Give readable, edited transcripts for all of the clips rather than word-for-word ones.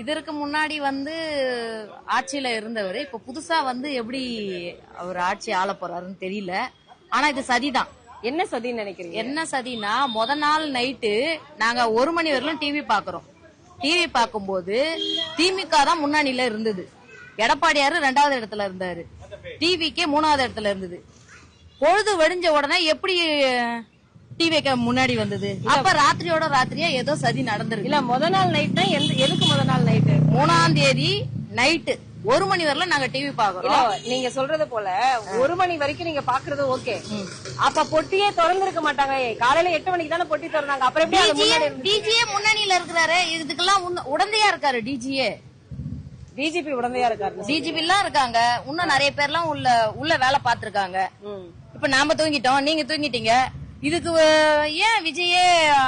இதற்கு முன்னாடி ஆட்சியில இருந்தவர் இப்ப புதுசா எப்படி அவர் ஆட்சி ஆள போறாருன்னு தெரியல. ஆனா இது சதிதான். என்ன சதின்னு நினைக்கிறீங்க? என்ன சதினா, முத நாள் நைட்டு நாங்க 1 மணி வரையிலும் டிவி பாக்குறோம். டிவி பார்க்கும்போது திமுக தான் முன்னணியில இருந்தது, எடப்பாடியாரு 2வது இடத்துல இருந்தாரு, டிவிக்கே 3வது இடத்துல இருந்தது. பொழுது வெடிஞ்ச உடனே எப்படி டிவிக்கு முன்னாடி வந்தது? அப்ப ராத்திரியோட ராத்திரியா ஏதோ சதி நடந்திருக்கு. இல்ல முத நாள் நைட் தான். எதுக்கு முத நாள் நைட்டு? 3ஆம் தேதி நைட்டு 1 மணி வரல நாங்க டிவி பாக்குறோம். நீங்க சொல்றது போல 1 மணி வரைக்கும் நீங்க பாக்குறது ஓகே. அப்ப பொட்டியே திறந்திருக்க மாட்டாங்க. காலையில 8 மணிக்கு தானே பொட்டி திறந்தாங்க. அப்புறம் எப்படி டிஜியே முன்னணியில இருக்கிறாரு? இதுக்கெல்லாம் உடந்தையா இருக்காரு டிஜியே. டிஜிபி உடந்தையா இருக்காரு. டிஜிபி எல்லாம் இருக்காங்க. இன்னும் நிறைய பேர்லாம் உள்ள வேலை பாத்துருக்காங்க. இப்ப நாம தூங்கிட்டோம், நீங்க தூங்கிட்டீங்க. இதுக்கு ஏன் விஜயே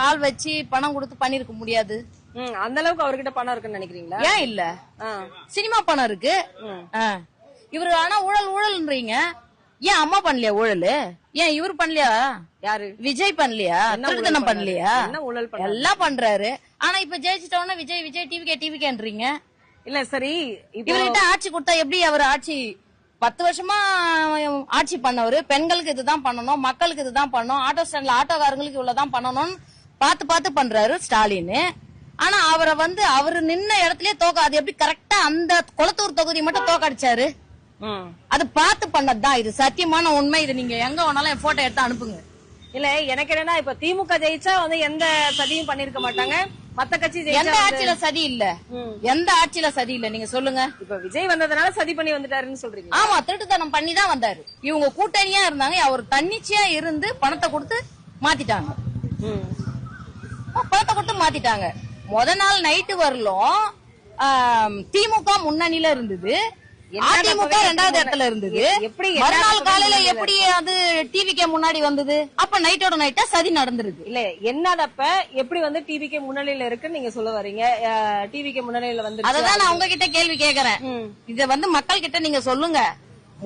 ஆள் வச்சு பணம் கொடுத்து பண்ணிருக்க முடியாது? அந்த அளவுக்கு அவர்கிட்ட பணம் இருக்குன்னு நினைக்கிறீங்களா? ஏன் இல்ல, சினிமா பணம் இருக்கு. இவரு ஆனா ஊழல்ன்றீங்க. ஏன் அம்மா பண்ணலையா ஊழல்? ஏன் இவரு பண்ணலையா? யாரு? விஜய் பண்ணலையா? திருத்தனம் பண்ணலையா? எல்லாம் பண்றாரு. ஆனா இப்ப ஜெயிச்சிட்டோம்னா விஜய் டிவிக்கேன்றீங்க. இல்ல சரி, இவர்கிட்ட ஆட்சி கொடுத்தா எப்படி அவர் ஆட்சி 10 வருஷமா ஆட்சி பண்ணவரு பெண்களுக்கு இதுதான் பண்ணணும், மக்களுக்கு இதுதான் பண்ணணும், ஆட்டோ ஸ்டாண்ட்ல ஆட்டோக்காரங்களுக்கு இவ்வளவுதான் பண்ணணும்னு பார்த்து பண்றாரு ஸ்டாலின். ஆனா அவரை அவரு நின்ன இடத்துலயே அது எப்படி கரெக்டா அந்த கொளத்தூர் தொகுதி மட்டும் தோக்கடிச்சாரு? அது பார்த்து பண்ணதுதான். இது சத்தியமான உண்மை. இது நீங்க எங்க வேணாலும் போட்டோ எடுத்து அனுப்புங்க. இல்ல எனக்கு என்னன்னா, இப்ப திமுக ஜெயிச்சா எந்த சதியும் பண்ணிருக்க மாட்டாங்க. மத்த கட்சி எந்த ஆட்சியில சதி இல்ல, எந்த ஆட்சியில சதி இல்ல நீங்க சொல்லுங்க. இப்ப விஜய் வந்ததுனால சதி பண்ணி வந்துட்டாருன்னு சொல்றீங்க? ஆமா, திருட்டுத்தனம் பண்ணி தான் வந்தாரு. இவங்க கூட்டணியா இருந்தாங்க, அவர் தன்னிச்சையா இருந்து பணத்தை கொடுத்து மாத்திட்டாங்க. முத நாள் நைட்டு வரலும் திமுக முன்னணியில இருந்தது, அதிமுக 2வது இடத்துல இருந்தது. மறுநாள் காலையில எப்படி அது டிவிக்கே முன்னாடி வந்தது? அப்ப நைட்டோட நைட்டா சதி நடந்திருக்கு. இல்ல என்னதப்ப எப்படி டிவிக்கே முன்னணியில இருக்குன்னு நீங்க சொல்ல வரீங்க? டிவிக்கே முன்னணியில அததான் நான் உங்ககிட்ட கேள்வி கேக்குறேன். இத மக்கள் கிட்ட நீங்க சொல்லுங்க.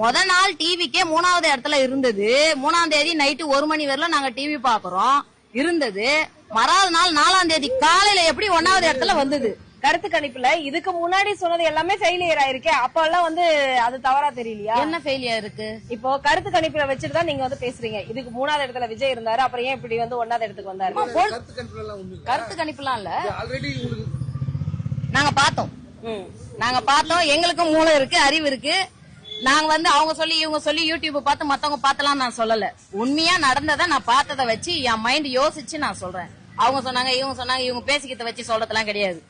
முத நாள் டிவிக்கே 3வது இடத்துல இருந்தது. 3ஆம் தேதி நைட்டு 1 மணி வரல நாங்க டிவி பாக்குறோம் இருந்தது. மறாவது நாள் 4ஆம் தேதி காலையில எப்படி 1வது இடத்துல வந்தது? கருத்து கணிப்புல இதுக்கு முன்னாடி சொன்னது எல்லாமே ஃபெயிலியர் ஆயிருக்கு. அப்ப எல்லாம் அது தவறா தெரியலையா? என்ன ஃபெயிலியர் இருக்கு? இப்போ கருத்து கணிப்புல வச்சுட்டுதான் நீங்க பேசுறீங்க. இதுக்கு 3வது இடத்துல விஜய் இருந்தாரு, அப்புறம் ஏன் இப்படி 1வது இடத்துக்கு வந்தாரு? கருத்து கணிப்புலாம் இல்ல, நாங்க பார்த்தோம். எங்களுக்கும் மூளை இருக்கு, அறிவு இருக்கு. நாங்க அவங்க சொல்லி இவங்க சொல்லி யூடியூப் பார்த்து மத்தவங்க பார்த்தலாம் நான் சொல்லல. உண்மையா நடந்ததை நான் பார்த்ததை வச்சு என் மைண்ட் யோசிச்சு நான் சொல்றேன். அவங்க சொன்னாங்க, இவங்க பேசிக்கிறத வச்சு சொல்றதெல்லாம் கிடையாது.